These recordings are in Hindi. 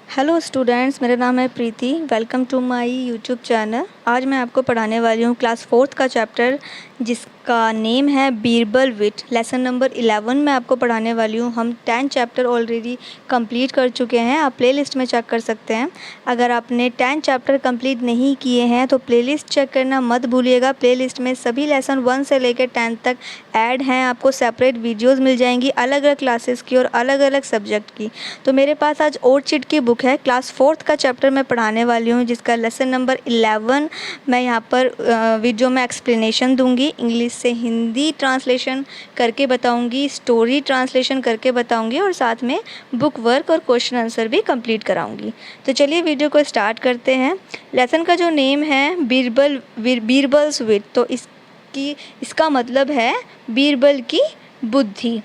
हेलो स्टूडेंट्स, मेरा नाम है Preeti. Welcome to my YouTube channel. आज मैं आपको पढ़ाने वाली हूँ क्लास 4th का चैप्टर जिसका नेम है बीरबल विट। लेसन नंबर 11 मैं आपको पढ़ाने वाली हूँ। हम 10 चैप्टर ऑलरेडी कंप्लीट कर चुके हैं। आप प्लेलिस्ट में चेक कर सकते हैं। अगर आपने 10 चैप्टर कंप्लीट नहीं किए हैं तो प्लेलिस्ट चेक करना मत भूलिएगा। प्लेलिस्ट में सभी लेसन 1 से लेकर 10 तक ऐड हैं। आपको सेपरेट वीडियोज़ मिल जाएंगी अलग अलग क्लासेस की और अलग अलग सब्जेक्ट की। तो मेरे पास आज ओर्चिड की बुक है। क्लास 4th का चैप्टर मैं पढ़ाने वाली हूँ जिसका लेसन नंबर 11 मैं यहाँ पर वीडियो में एक्सप्लेनेशन दूंगी। इंग्लिश से हिंदी ट्रांसलेशन करके बताऊंगी, स्टोरी ट्रांसलेशन करके बताऊंगी और साथ में बुक वर्क और क्वेश्चन आंसर भी कंप्लीट कराऊंगी। तो चलिए वीडियो को स्टार्ट करते हैं। लेसन का जो नेम है बीरबल्स विट, तो इसका मतलब है बीरबल की बुद्धि।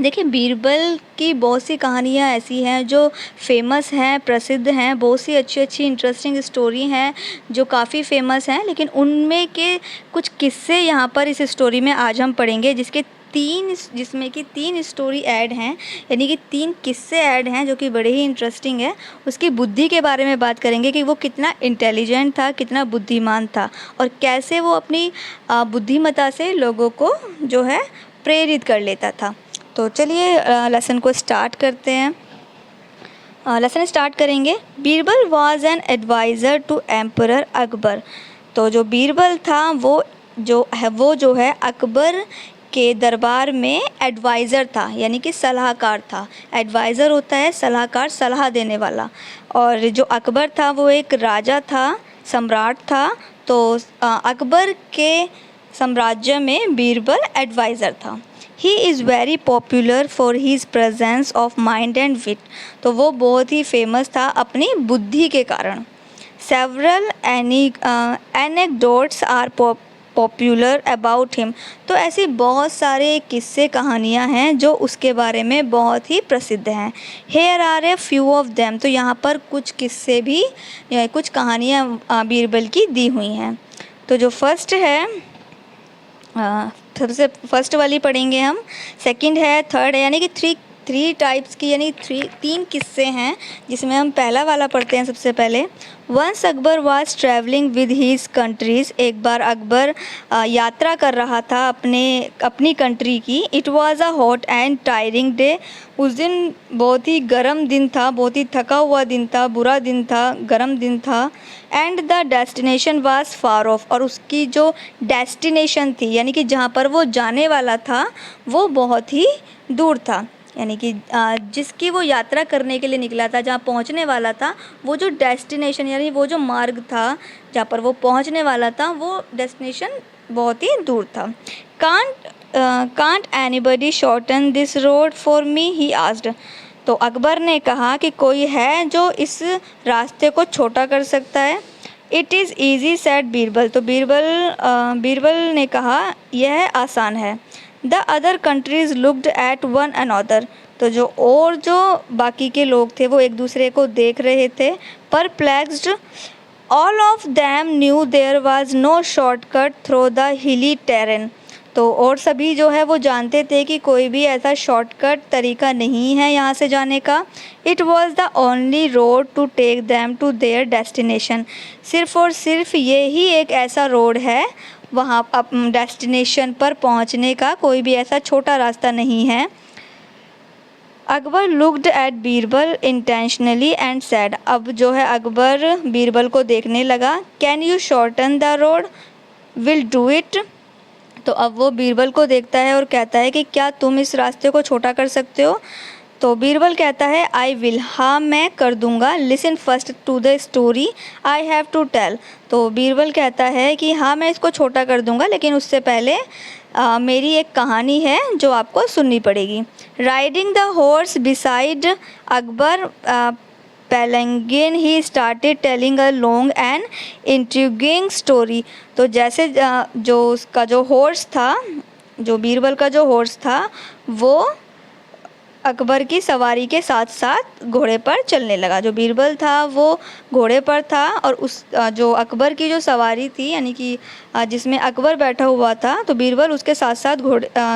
देखिए, बीरबल की बहुत सी कहानियाँ ऐसी हैं जो फेमस हैं, प्रसिद्ध हैं। बहुत सी अच्छी अच्छी इंटरेस्टिंग स्टोरी हैं जो काफ़ी फेमस हैं, लेकिन उनमें के कुछ किस्से यहाँ पर इस स्टोरी में आज हम पढ़ेंगे जिसमें कि 3 स्टोरी ऐड हैं, यानी कि 3 किस्से ऐड हैं जो कि बड़े ही इंटरेस्टिंग है। उसकी बुद्धि के बारे में बात करेंगे कि वो कितना इंटेलिजेंट था, कितना बुद्धिमान था और कैसे वो अपनी बुद्धिमत्ता से लोगों को जो है प्रेरित कर लेता था। तो चलिए लेसन को स्टार्ट करते हैं। लेसन स्टार्ट करेंगे। Birbal was an adviser to emperor Akbar. तो जो बीरबल था वो जो है अकबर के दरबार में एडवाइज़र था, यानी कि सलाहकार था। एडवाइज़र होता है सलाहकार, सलाह देने वाला। और जो अकबर था वो एक राजा था, सम्राट था। तो अकबर के साम्राज्य में बीरबल एडवाइज़र था। He is very popular for his presence of mind and wit. तो वो बहुत ही फेमस था अपनी बुद्धि के कारण। Several anecdotes are popular about him. तो ऐसी बहुत सारे किस्से कहानियाँ हैं जो उसके बारे में बहुत ही प्रसिद्ध हैं। Here are a few of them. तो यहाँ पर कुछ किस्से भी, कुछ कहानियाँ बीरबल की दी हुई हैं। तो जो फर्स्ट है, सबसे फर्स्ट वाली पढ़ेंगे हम। सेकंड है, थर्ड है, यानी कि थ्री टाइप्स की, यानी 3 किस्से हैं जिसमें हम पहला वाला पढ़ते हैं सबसे पहले। Once Akbar was travelling with his countries. एक बार अकबर यात्रा कर रहा था अपनी कंट्री की। It was a hot and tiring day. उस दिन बहुत ही गर्म दिन था, बहुत ही थका हुआ दिन था, बुरा दिन था, गर्म दिन था। And the destination was far of. और उसकी जो डेस्टिनेशन थी, यानी कि जहाँ पर वो जाने वाला था, वो बहुत ही दूर था। यानी कि जिसकी वो यात्रा करने के लिए निकला था, जहाँ पहुँचने वाला था, वो जो डेस्टिनेशन यानी वो जो मार्ग था जहाँ पर वो पहुँचने वाला था, वो डेस्टिनेशन बहुत ही दूर था। Can't anybody shorten this road for me, he asked. तो अकबर ने कहा कि कोई है जो इस रास्ते को छोटा कर सकता है। It is easy said Birbal. तो बीरबल ने कहा यह आसान है। The other countries looked at one another. तो जो बाकी के लोग थे वो एक दूसरे को देख रहे थे। Perplexed, all of them knew there was no shortcut through the hilly terrain. तो और सभी जो है वो जानते थे कि कोई भी ऐसा शॉर्टकट तरीका नहीं है यहाँ से जाने का। It was the only road to take them to their destination. सिर्फ़ और सिर्फ ये ही एक ऐसा रोड है वहाँ डेस्टिनेशन पर पहुँचने का, कोई भी ऐसा छोटा रास्ता नहीं है। Akbar looked at Birbal intentionally and sad. अब जो है अकबर बीरबल को देखने लगा। Can you shorten the road, will do it. तो अब वो बीरबल को देखता है और कहता है कि क्या तुम इस रास्ते को छोटा कर सकते हो। तो बीरबल कहता है आई विल, हाँ मैं कर दूंगा। Listen first to the story I have to tell. तो बीरबल कहता है कि हाँ मैं इसको छोटा कर दूंगा, लेकिन उससे पहले मेरी एक कहानी है जो आपको सुननी पड़ेगी। Riding the horse beside Akbar palanquin he started telling a long and intriguing story. तो जैसे जो उसका जो हॉर्स था, जो बीरबल का जो हॉर्स था, वो अकबर की सवारी के साथ साथ घोड़े पर चलने लगा। जो बीरबल था वो घोड़े पर था और उस जो अकबर की जो सवारी थी यानी कि जिसमें अकबर बैठा हुआ था, तो बीरबल उसके साथ साथ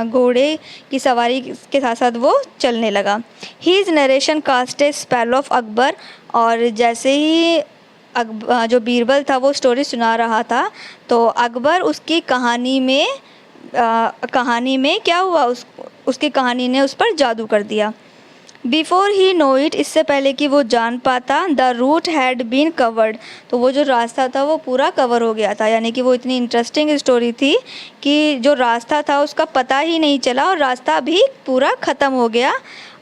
घोड़े की सवारी के साथ साथ वो चलने लगा। His narration cast a spell of Akbar. और जैसे ही जो बीरबल था वो स्टोरी सुना रहा था, तो अकबर उसकी कहानी में क्या हुआ, उसकी कहानी ने उस पर जादू कर दिया। बिफोर ही नो इट, इससे पहले कि वो जान पाता, the route had been covered, तो वो जो रास्ता था वो पूरा कवर हो गया था। यानी कि वो इतनी इंटरेस्टिंग स्टोरी थी कि जो रास्ता था उसका पता ही नहीं चला और रास्ता भी पूरा ख़त्म हो गया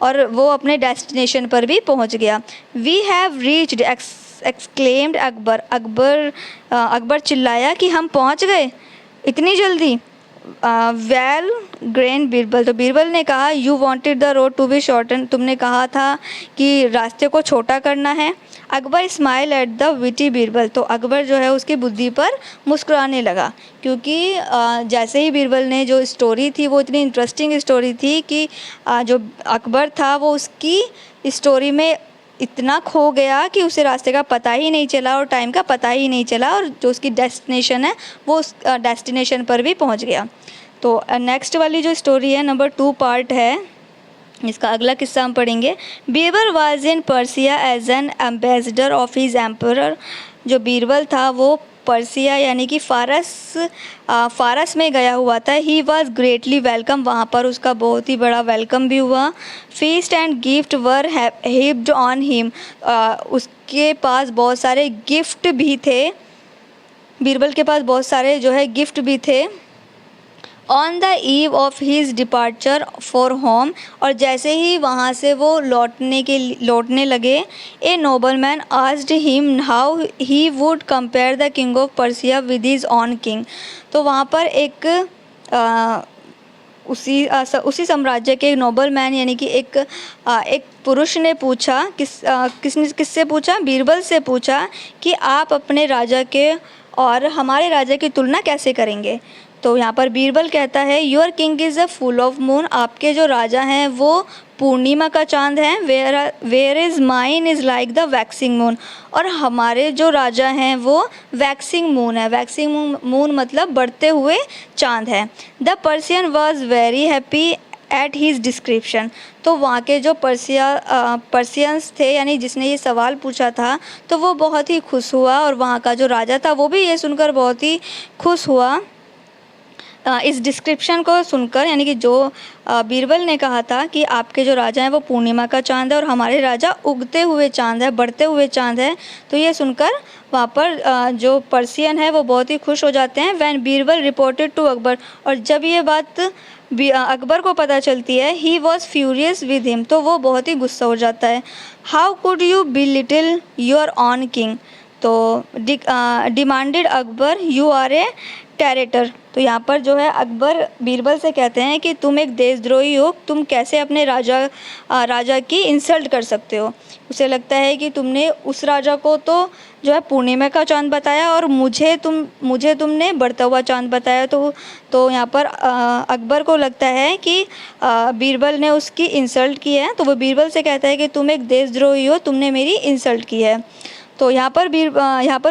और वो अपने डेस्टिनेशन पर भी पहुंच गया। We have reached, exclaimed Akbar चिल्लाया कि हम पहुंच गए इतनी जल्दी। वेल ग्रेन बीरबल, तो बीरबल ने कहा, you wanted the road to be shorten, तुमने कहा था कि रास्ते को छोटा करना है। Akbar smile at the witty Birbal, तो अकबर जो है उसकी बुद्धि पर मुस्कुराने लगा, क्योंकि जैसे ही बीरबल ने जो स्टोरी थी वो इतनी इंटरेस्टिंग स्टोरी थी कि जो अकबर था वो उसकी स्टोरी में इतना खो गया कि उसे रास्ते का पता ही नहीं चला और टाइम का पता ही नहीं चला और जो उसकी डेस्टिनेशन है वो उस डेस्टिनेशन पर भी पहुंच गया। तो नेक्स्ट वाली जो स्टोरी है नंबर 2 पार्ट है, इसका अगला किस्सा हम पढ़ेंगे। Birbal was in Persia as an ambassador of his emperor, जो बीरबल था वो पर्सिया यानी कि फ़ारस में गया हुआ था। ही वॉज ग्रेटली वेलकम, वहाँ पर उसका बहुत ही बड़ा वेलकम भी हुआ। Feast and gift were heaped on him, उसके पास बहुत सारे गिफ्ट भी थे, बीरबल के पास बहुत सारे जो है गिफ्ट भी थे। On the eve of his departure for home, और जैसे ही वहाँ से वो लौटने लगे, a noble man asked him how he would compare the king of Persia with his own king, तो वहाँ पर उसी साम्राज्य के नोबल मैन यानी कि एक पुरुष ने पूछा, किससे पूछा, बीरबल से पूछा कि आप अपने राजा के और हमारे राजा की तुलना कैसे करेंगे। तो यहाँ पर बीरबल कहता है, your king is a full of moon, आपके जो राजा हैं वो पूर्णिमा का चांद हैं। Where is mine is like the waxing moon, और हमारे जो राजा हैं वो वैक्सिंग मून है। वैक्सिंग मून मतलब बढ़ते हुए चांद है। The Persian was very happy at his description, तो वहाँ के जो पर्सियंस थे यानी जिसने ये सवाल पूछा था, तो वो बहुत ही खुश हुआ और वहाँ का जो राजा था वो भी ये सुनकर बहुत ही खुश हुआ इस डिस्क्रिप्शन को सुनकर, यानी कि जो बीरबल ने कहा था कि आपके जो राजा हैं वो पूर्णिमा का चांद है और हमारे राजा उगते हुए चांद है, बढ़ते हुए चांद है। तो ये सुनकर वहाँ पर जो पर्सियन है वो बहुत ही खुश हो जाते हैं। When Birbal reported to Akbar, और जब ये बात अकबर को पता चलती है, he was furious with him, तो वो बहुत ही गुस्सा हो जाता है। How could you belittle your own king, तो demanded Akbar, you are a traitor, तो यहाँ पर जो है अकबर बीरबल से कहते हैं कि तुम एक देशद्रोही हो, तुम कैसे अपने राजा की इंसल्ट कर सकते हो। उसे लगता है कि तुमने उस राजा को तो जो है पूर्णिमा का चांद बताया और मुझे तुमने बढ़ता हुआ चांद बताया। तो यहाँ पर अकबर को लगता है कि बीरबल ने उसकी इंसल्ट की है, तो वो बीरबल से कहता है कि तुम एक देशद्रोही हो, तुमने मेरी इंसल्ट की है। तो यहाँ पर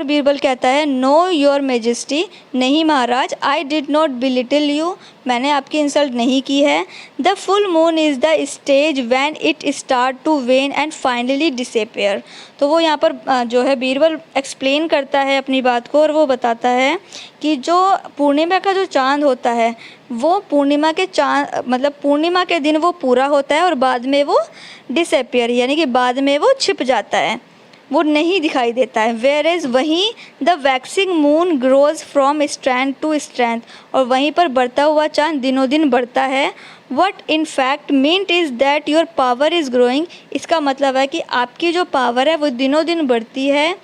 बीरबल कहता है, नो योर मेजेस्टी, नहीं महाराज, I did not belittle you, मैंने आपकी इंसल्ट नहीं की है। The full moon is the stage when it start to wane and finally disappear, तो वो यहाँ पर जो है बीरबल एक्सप्लेन करता है अपनी बात को और वो बताता है कि जो पूर्णिमा का जो चांद होता है वो पूर्णिमा के दिन वो पूरा होता है और बाद में वो डिसअपियर यानी कि बाद में वो छिप जाता है, वो नहीं दिखाई देता है। वेयर इज़, वहीं the waxing moon grows from strength to strength, और वहीं पर बढ़ता हुआ चांद दिनों दिन बढ़ता है। What in fact meant is that your power is growing, इसका मतलब है कि आपकी जो पावर है वो दिनों दिन बढ़ती है।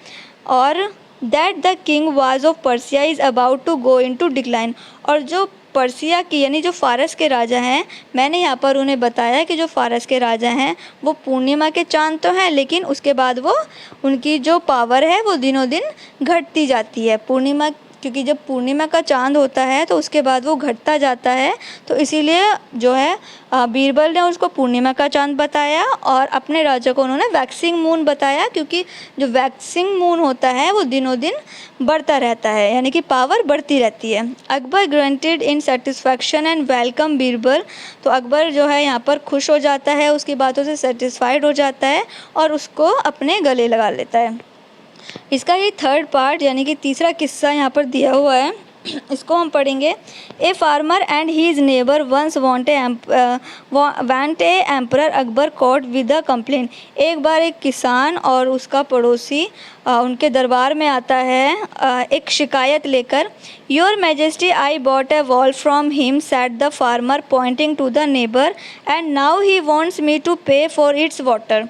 और that the king was of Persia is about to go into decline, और जो पर्सिया की यानी जो फ़ारस के राजा हैं, मैंने यहाँ पर उन्हें बताया कि जो फ़ारस के राजा हैं वो पूर्णिमा के चांद तो हैं, लेकिन उसके बाद वो उनकी जो पावर है वो दिनों दिन घटती जाती है। पूर्णिमा क्योंकि जब पूर्णिमा का चांद होता है तो उसके बाद वो घटता जाता है, तो इसीलिए जो है बीरबल ने उसको पूर्णिमा का चांद बताया और अपने राजा को उन्होंने वैक्सिंग मून बताया, क्योंकि जो वैक्सिंग मून होता है वो दिनों दिन बढ़ता रहता है, यानी कि पावर बढ़ती रहती है। Akbar granted in satisfaction and welcome Birbal. तो अकबर जो है यहाँ पर खुश हो जाता है, उसकी बातों से सेटिस्फाइड हो जाता है और उसको अपने गले लगा लेता है। इसका ये थर्ड पार्ट यानी कि तीसरा किस्सा यहाँ पर दिया हुआ है, इसको हम पढ़ेंगे। A farmer and his neighbour once went a emperor Akbar court with a complain. एक बार एक किसान और उसका पड़ोसी उनके दरबार में आता है एक शिकायत लेकर। Your majesty I bought a well from him said the farmer pointing to the neighbour and now he wants me to pay for its water.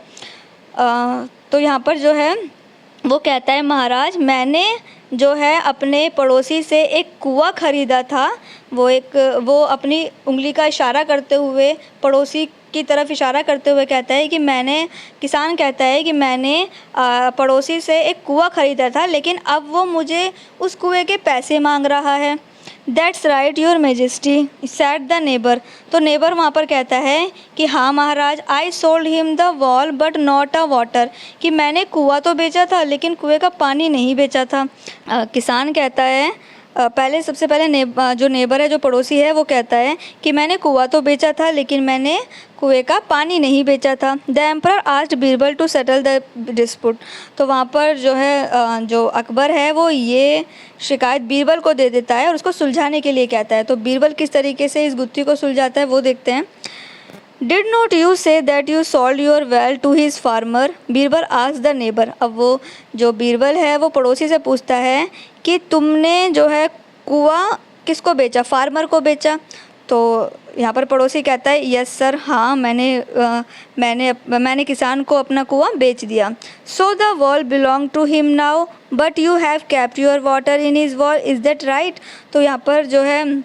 तो यहाँ पर जो है वो कहता है, महाराज मैंने जो है अपने पड़ोसी से एक कुआं ख़रीदा था। वो अपनी उंगली का इशारा करते हुए पड़ोसी की तरफ इशारा करते हुए कहता है कि किसान कहता है कि मैंने पड़ोसी से एक कुआं ख़रीदा था, लेकिन अब वो मुझे उस कुएं के पैसे मांग रहा है। That's right your majesty said the neighbour. तो नेबर वहाँ पर कहता है कि हाँ महाराज, I sold him the wall but not a water, कि मैंने कुआं तो बेचा था लेकिन कुएं का पानी नहीं बेचा था। किसान कहता है सबसे पहले जो नेबर है, जो पड़ोसी है, वो कहता है कि मैंने कुआं तो बेचा था लेकिन मैंने कुएं का पानी नहीं बेचा था। The emperor asked Birbal to settle the dispute. तो वहाँ पर जो है जो अकबर है वो ये शिकायत बीरबल को दे देता है और उसको सुलझाने के लिए कहता है। तो बीरबल किस तरीके से इस गुत्थी को सुलझाता है वो देखते हैं। Did not you say that you sold your well to his farmer, Birbal ask the neighbour. अब वो जो बीरबल है वो पड़ोसी से पूछता है कि तुमने जो है कुआं किसको बेचा, फार्मर को बेचा। तो यहाँ पर पड़ोसी कहता है यस सर, हाँ मैंने किसान को अपना कुआं बेच दिया। So the well belong to him now but you have kept your water in his well, is that right. तो यहाँ पर जो है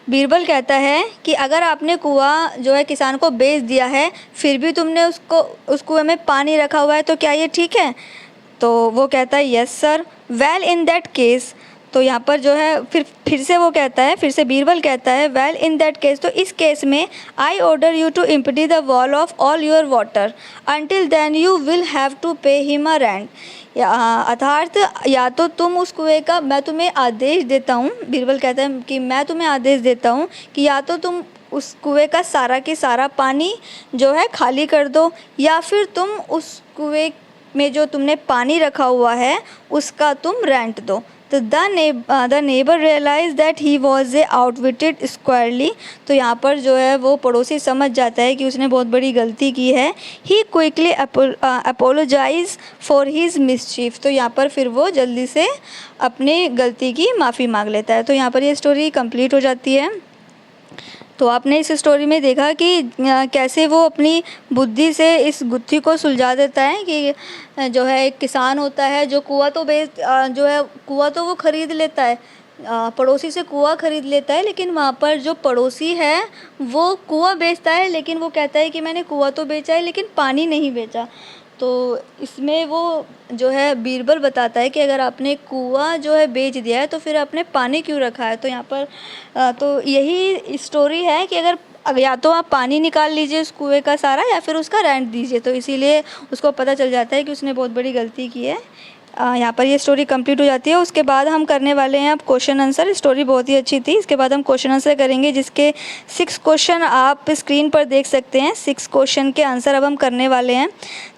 बीरबल कहता है कि अगर आपने कुआं जो है किसान को बेच दिया है फिर भी तुमने उस कुएं में पानी रखा हुआ है, तो क्या ये ठीक है। तो वो कहता है yes sir, well in that case. तो यहाँ पर जो है फिर से वो कहता है, फिर से बीरबल कहता है वेल इन दैट केस, तो इस केस में I order you to empty the well of all your water until then you will have to pay him a rent. अर्थात या तो तुम उस कुएं का, मैं तुम्हें आदेश देता हूँ, बीरबल कहता है कि मैं तुम्हें आदेश देता हूँ कि या तो तुम उस कुएं का सारा के सारा पानी जो है खाली कर दो, या फिर तुम उस कुएं में जो तुमने पानी रखा हुआ है उसका तुम रेंट दो। तो the neighbour realise that he was a outwitted squarely. तो यहाँ पर जो है वो पड़ोसी समझ जाता है कि उसने बहुत बड़ी गलती की है। He quickly apologise for his mischief. तो यहाँ पर फिर वो जल्दी से अपनी गलती की माफ़ी मांग लेता है। तो यहाँ पर ये स्टोरी कंप्लीट हो जाती है। तो आपने इस स्टोरी में देखा कि कैसे वो अपनी बुद्धि से इस गुत्थी को सुलझा देता है कि जो है एक किसान होता है जो कुआं तो वो ख़रीद लेता है, पड़ोसी से कुआं ख़रीद लेता है, लेकिन वहाँ पर जो पड़ोसी है वो कुआं बेचता है, लेकिन वो कहता है कि मैंने कुआं तो बेचा है लेकिन पानी नहीं बेचा। तो इसमें वो जो है बीरबल बताता है कि अगर आपने कुआं जो है बेच दिया है तो फिर आपने पानी क्यों रखा है। तो यहाँ पर तो यही स्टोरी है कि अगर या तो आप पानी निकाल लीजिए उस कुएं का सारा, या फिर उसका रेंट दीजिए। तो इसीलिए उसको पता चल जाता है कि उसने बहुत बड़ी गलती की है। यहाँ पर ये स्टोरी कंप्लीट हो जाती है। उसके बाद हम करने वाले हैं अब क्वेश्चन आंसर। स्टोरी बहुत ही अच्छी थी। इसके बाद हम क्वेश्चन आंसर करेंगे, जिसके 6 क्वेश्चन आप स्क्रीन पर देख सकते हैं। 6 क्वेश्चन के आंसर अब हम करने वाले हैं,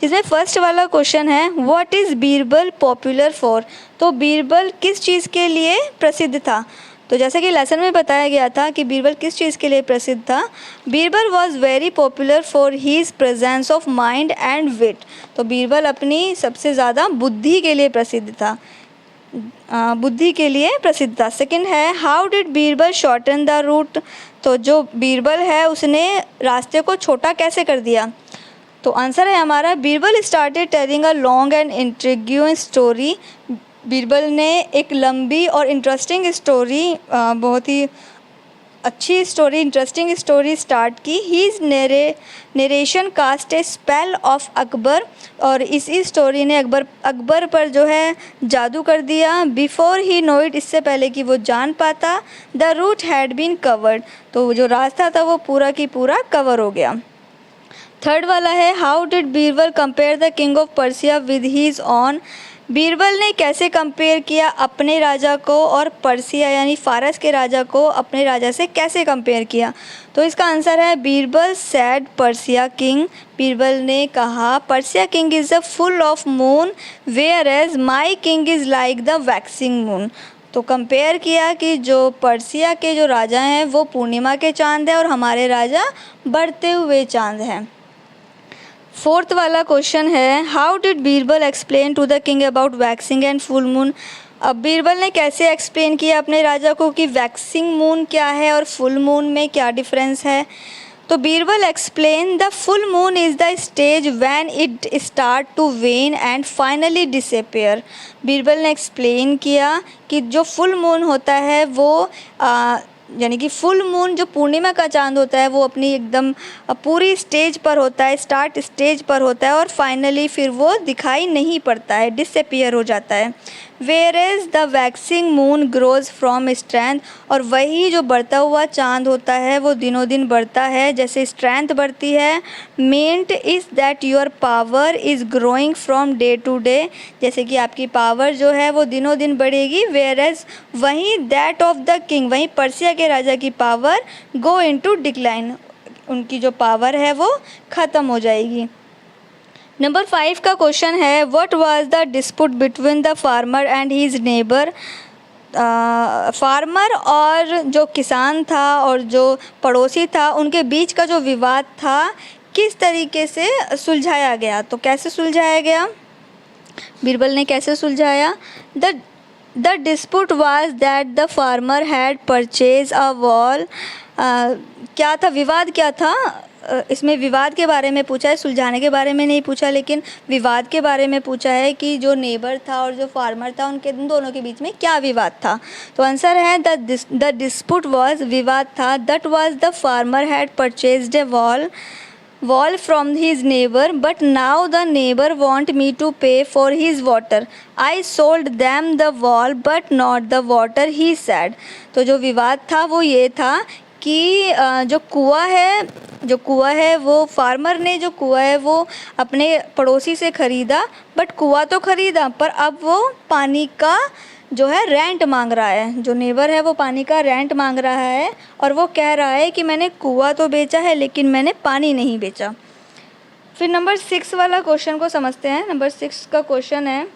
जिसमें फर्स्ट वाला क्वेश्चन है what is Birbal popular for. तो बीरबल किस चीज़ के लिए प्रसिद्ध था। तो जैसे कि लेसन में बताया गया था कि बीरबल किस चीज़ के लिए प्रसिद्ध था। Birbal was very popular for his presence of mind and wit. तो बीरबल अपनी सबसे ज़्यादा बुद्धि के लिए प्रसिद्ध था, सेकंड है how did Birbal shorten the route. तो जो बीरबल है उसने रास्ते को छोटा कैसे कर दिया। तो आंसर है हमारा Birbal started telling a long and intriguing story. Birbal ने एक लंबी और इंटरेस्टिंग स्टोरी बहुत ही अच्छी स्टोरी, इंटरेस्टिंग स्टोरी स्टार्ट की। His narration cast a spell of Akbar, और इसी स्टोरी ने अकबर पर जो है जादू कर दिया। बिफोर ही नो इट, इससे पहले कि वो जान पाता, the route had been covered, तो जो रास्ता था वो पूरा की पूरा कवर हो गया। थर्ड वाला है, how did Birbal compare the king of Persia with his own. Birbal ने कैसे कंपेयर किया अपने राजा को और पर्सिया यानी फारस के राजा को अपने राजा से कैसे कंपेयर किया। तो इसका आंसर है Birbal said Persia king, Birbal ने कहा Persia king is the full of moon whereas my king is like the waxing moon. तो कंपेयर किया कि जो पर्सिया के जो राजा हैं वो पूर्णिमा के चांद हैं और हमारे राजा बढ़ते हुए चांद हैं। फोर्थ वाला क्वेश्चन है, how did Birbal explain to the king about waxing and full moon. अब बीरबल ने कैसे एक्सप्लेन किया अपने राजा को कि वैक्सिंग मून क्या है और फुल मून में क्या डिफरेंस है। तो Birbal explain the full moon is the stage when it start to wane and finally disappear. Birbal ने एक्सप्लेन किया कि जो फुल मून होता है वो यानी कि फुल मून जो पूर्णिमा का चांद होता है वो अपनी एकदम पूरी स्टेज पर होता है, स्टार्ट स्टेज पर होता है और फाइनली फिर वो दिखाई नहीं पड़ता है, डिसअपीयर हो जाता है। Where is the waxing moon grows from strength, और वही जो बढ़ता हुआ चांद होता है वो दिनों दिन बढ़ता है जैसे स्ट्रेंथ बढ़ती है। Meant is that your power is growing from day to day, जैसे कि आपकी पावर जो है वो दिनों दिन बढ़ेगी। वेयर एज वहीं दैट ऑफ द किंग, वहीं पर्सिया के राजा की पावर गो इनटू डिक्लाइन, उनकी जो पावर है वो ख़त्म हो जाएगी। नंबर 5 का क्वेश्चन है, what was the dispute between the farmer and his neighbour. Farmer और जो किसान था और जो पड़ोसी था उनके बीच का जो विवाद था किस तरीके से सुलझाया गया। तो कैसे सुलझाया गया, बीरबल ने कैसे सुलझाया। The dispute was that the farmer had purchase a wall. क्या था विवाद, क्या था इसमें विवाद के बारे में पूछा है, सुलझाने के बारे में नहीं पूछा, लेकिन विवाद के बारे में पूछा है कि जो नेबर था और जो फार्मर था उनके दोनों के बीच में क्या विवाद था। तो आंसर है द डिस्प्यूट वाज, विवाद था, that was the farmer had purchased A wall from his neighbor, but now the neighbor want me to pay for his water. I sold them the wall but not the water, he said. तो जो विवाद था वो ये था कि जो कुआं है वो फार्मर ने जो कुआं है वो अपने पड़ोसी से ख़रीदा, बट कुआं तो ख़रीदा पर अब वो पानी का जो है रेंट मांग रहा है। जो नेबर है वो पानी का रेंट मांग रहा है और वो कह रहा है कि मैंने कुआं तो बेचा है लेकिन मैंने पानी नहीं बेचा। फिर नंबर 6 वाला क्वेश्चन को समझते हैं। नंबर 6 का क्वेश्चन है,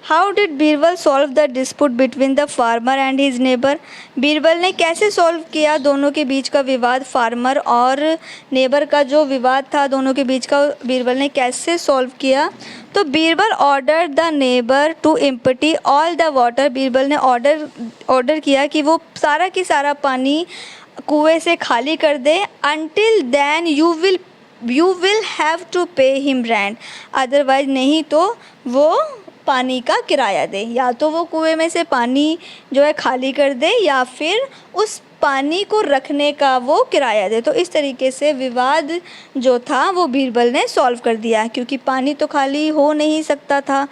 how did Birbal solve the dispute between the farmer and his neighbour. Birbal ने कैसे सॉल्व किया दोनों के बीच का विवाद, फार्मर और नेबर का जो विवाद था दोनों के बीच का बीरबल ने कैसे सॉल्व किया। तो Birbal order the neighbour to empty all the water. Birbal ने ऑर्डर किया कि वो सारा की सारा पानी कुएं से खाली कर दे। Until then you will have to pay him rent, otherwise नहीं तो वो पानी का किराया दे। या तो वो कुएं में से पानी जो है खाली कर दे या फिर उस पानी को रखने का वो किराया दे। तो इस तरीके से विवाद जो था वो बीरबल ने सॉल्व कर दिया, क्योंकि पानी तो खाली हो नहीं सकता था,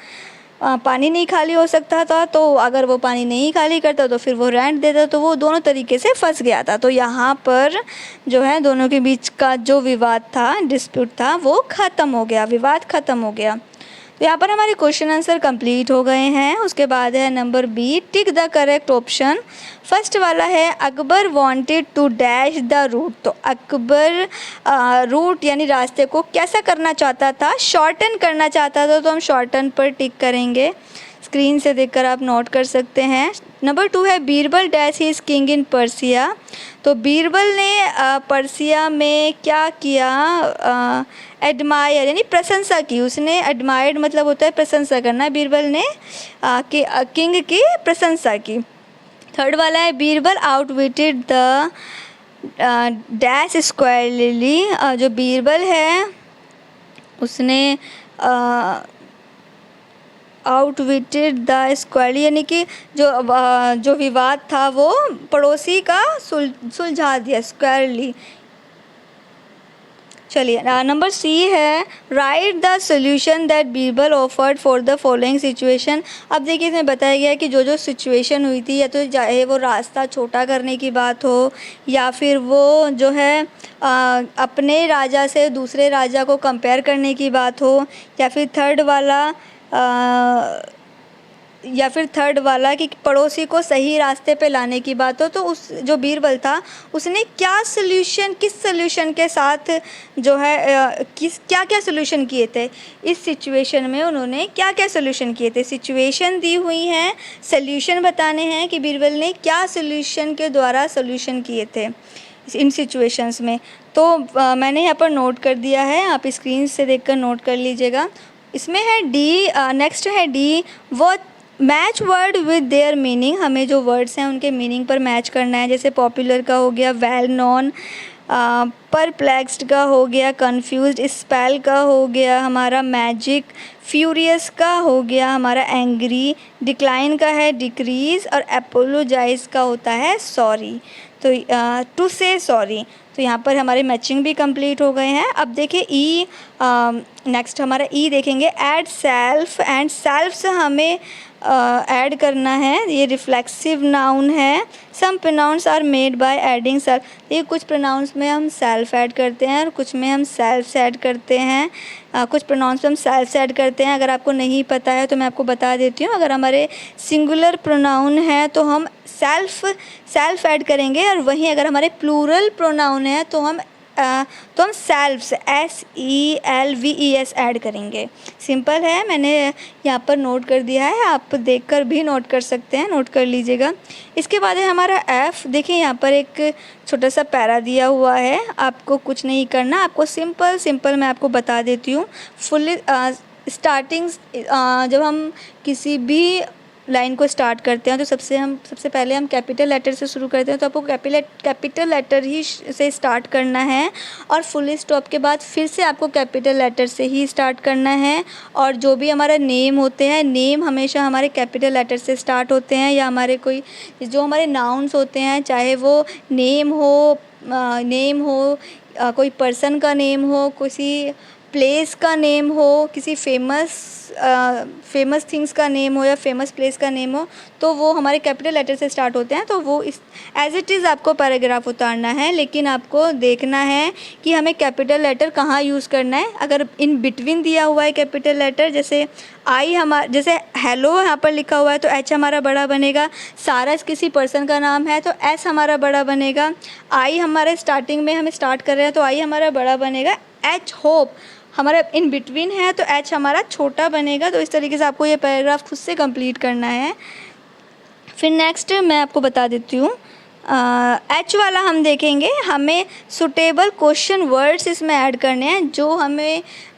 पानी नहीं खाली हो सकता था। तो अगर वो पानी नहीं खाली करता तो फिर वो रेंट देता, तो वो दोनों तरीके से फंस गया था। तो यहाँ पर जो है दोनों के बीच का जो विवाद था, डिस्प्यूट था, वो ख़त्म हो गया, विवाद ख़त्म हो गया। तो यहाँ पर हमारे क्वेश्चन आंसर कंप्लीट हो गए हैं। उसके बाद है number b, tick the correct option. First वाला है Akbar wanted to dash the route. तो अकबर रूट यानी रास्ते को कैसा करना चाहता था, शॉर्टन करना चाहता था। तो हम शॉर्टन पर टिक करेंगे, स्क्रीन से देखकर आप नोट कर सकते हैं। नंबर 2 है Birbal dash he is king in Persia. तो बीरबल ने पर्सिया में क्या किया, एडमायर यानी प्रशंसा की। उसने एडमायर्ड मतलब होता है प्रशंसा करना, बीरबल ने किंग की प्रशंसा की। थर्ड वाला है बीरबल आउटविटेड द डैश स्क्वायरली। जो बीरबल है उसने आउटविटेड द स्क्वायरली, यानी कि जो विवाद था वो पड़ोसी का सुलझा दिया स्क्वायरली। चलिए नंबर सी है right the solution that Birbal offered for the following situation. अब देखिए इसमें बताया गया है कि जो सिचुएशन हुई थी, या तो चाहे वो रास्ता छोटा करने की बात हो, या फिर वो जो है अपने राजा से दूसरे राजा को कंपेयर करने की बात हो, या फिर थर्ड वाला कि पड़ोसी को सही रास्ते पे लाने की बात हो। तो उस जो बीरबल था उसने किस सोल्यूशन के साथ जो है क्या सोल्यूशन किए थे इस सिचुएशन में, उन्होंने क्या सोल्यूशन किए थे। सिचुएशन दी हुई हैं, सोल्यूशन बताने हैं कि बीरबल ने क्या सोल्यूशन के द्वारा सोल्यूशन किए थे इन सिचुएशंस में। तो मैंने यहाँ पर नोट कर दिया है, आप स्क्रीन से देखकर नोट कर लीजिएगा। इसमें है डी, नेक्स्ट है डी, वो match word with their meaning. हमें जो वर्ड्स हैं उनके मीनिंग पर मैच करना है। जैसे पॉपुलर का हो गया वेल नोन, परप्लेक्स्ड का हो गया कंफ्यूज्ड, स्पेल का हो गया हमारा मैजिक, फ्यूरियस का हो गया हमारा एंग्री, डिक्लाइन का है डिक्रीज, और अपोलोजाइज का होता है सॉरी, तो टू से सॉरी। तो यहाँ पर हमारे मैचिंग भी कंप्लीट हो गए हैं। अब देखिए ई, नेक्स्ट हमारा ई देखेंगे ऐड सेल्फ, एंड सेल्फ से हमें ऐड करना है। ये रिफ्लेक्सिव नाउन है। Some pronouns are made by adding self. ये कुछ प्रोनाउंस में हम सेल्फ ऐड करते हैं और कुछ में हम सेल्फ से ऐड करते हैं। कुछ प्रोनाउंस में हम सेल्फ से ऐड करते हैं। अगर आपको नहीं पता है तो मैं आपको बता देती हूँ। अगर हमारे सिंगुलर प्रोनाउन है तो हम सेल्फ ऐड करेंगे, और वहीं अगर हमारे प्लूरल प्रोनाउन है तो हम सेल्फ्स SELVES ऐड करेंगे। सिंपल है, मैंने यहाँ पर नोट कर दिया है, आप देखकर भी नोट कर सकते हैं, नोट कर लीजिएगा। इसके बाद है हमारा F। देखिए यहाँ पर एक छोटा सा पैरा दिया हुआ है, आपको कुछ नहीं करना, आपको सिंपल मैं आपको बता देती हूँ। फुल स्टार्टिंग जब हम किसी भी लाइन को स्टार्ट करते हैं तो सबसे पहले हम कैपिटल लेटर से शुरू करते हैं, तो आपको कैपिटल लेटर ही से स्टार्ट करना है, और फुल स्टॉप के बाद फिर से आपको कैपिटल लेटर से ही स्टार्ट करना है। और जो भी हमारा नेम होते हैं, नेम हमेशा हमारे कैपिटल लेटर से स्टार्ट होते हैं, या हमारे जो हमारे नाउन्स होते हैं, चाहे वो नेम हो, कोई पर्सन का नेम हो, किसी प्लेस का नेम हो, किसी फेमस थिंग्स का नेम हो, या फेमस प्लेस का नेम हो, तो वो हमारे कैपिटल लेटर से स्टार्ट होते हैं। तो वो एज इट इज़ आपको पैराग्राफ उतारना है, लेकिन आपको देखना है कि हमें कैपिटल लेटर कहाँ यूज़ करना है। अगर इन बिटवीन दिया हुआ है कैपिटल लेटर, जैसे जैसे हेलो यहाँ पर लिखा हुआ है तो H हमारा बड़ा बनेगा। सारस किसी पर्सन का नाम है तो S हमारा बड़ा बनेगा। I हमारे स्टार्टिंग में हमें स्टार्ट कर रहे हैं तो I हमारा बड़ा बनेगा। H होप हमारा इन बिटवीन है तो H हमारा छोटा बनेगा। तो इस तरीके से आपको ये पैराग्राफ खुद से कंप्लीट करना है। फिर नेक्स्ट मैं आपको बता देती हूँ, H वाला हम देखेंगे, हमें सुटेबल क्वेश्चन वर्ड्स इसमें ऐड करने हैं,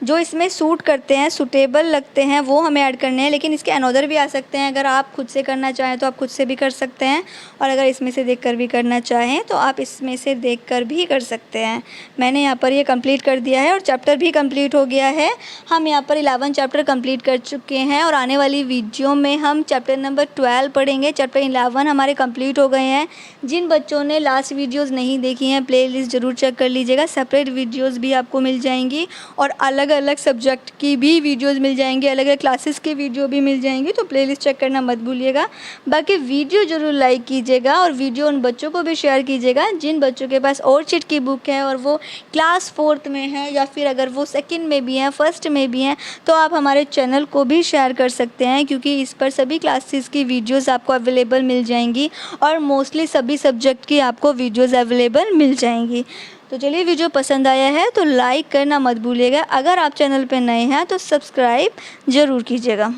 जो इसमें सूट करते हैं, सुटेबल लगते हैं, वो हमें ऐड करने हैं। लेकिन इसके अनदर भी आ सकते हैं, अगर आप खुद से करना चाहें तो आप खुद से भी कर सकते हैं, और अगर इसमें से देखकर भी करना चाहें तो आप इसमें से देखकर भी कर सकते हैं। मैंने यहाँ पर ये कंप्लीट कर दिया है और चैप्टर भी कंप्लीट हो गया है। हम यहाँ पर 11 चैप्टर कंप्लीट कर चुके हैं, और आने वाली वीडियो में हम चैप्टर नंबर 12 पढ़ेंगे। चैप्टर 11 हमारे कंप्लीट हो गए हैं। जिन बच्चों ने लास्ट वीडियोस नहीं देखी हैं, प्लेलिस्ट ज़रूर चेक कर लीजिएगा। सेपरेट वीडियोस भी आपको मिल जाएंगी, और अलग अलग सब्जेक्ट की भी वीडियोस मिल जाएंगी, अलग अलग क्लासेस की वीडियो भी मिल जाएंगी। तो प्लेलिस्ट चेक करना मत भूलिएगा। बाकी वीडियो ज़रूर लाइक कीजिएगा, और वीडियो उन बच्चों को भी शेयर कीजिएगा जिन बच्चों के पास और चिट की बुक है और वो क्लास 4th में है, या फिर अगर वो 2nd में भी हैं, 1st में भी हैं, तो आप हमारे चैनल को भी शेयर कर सकते हैं, क्योंकि इस पर सभी क्लासेस की वीडियोस आपको अवेलेबल मिल जाएंगी, और मोस्टली सभी सब्जेक्ट की आपको वीडियोस अवेलेबल मिल जाएंगी। तो चलिए, वीडियो पसंद आया है तो लाइक करना मत भूलिएगा। अगर आप चैनल पर नए हैं तो सब्सक्राइब ज़रूर कीजिएगा।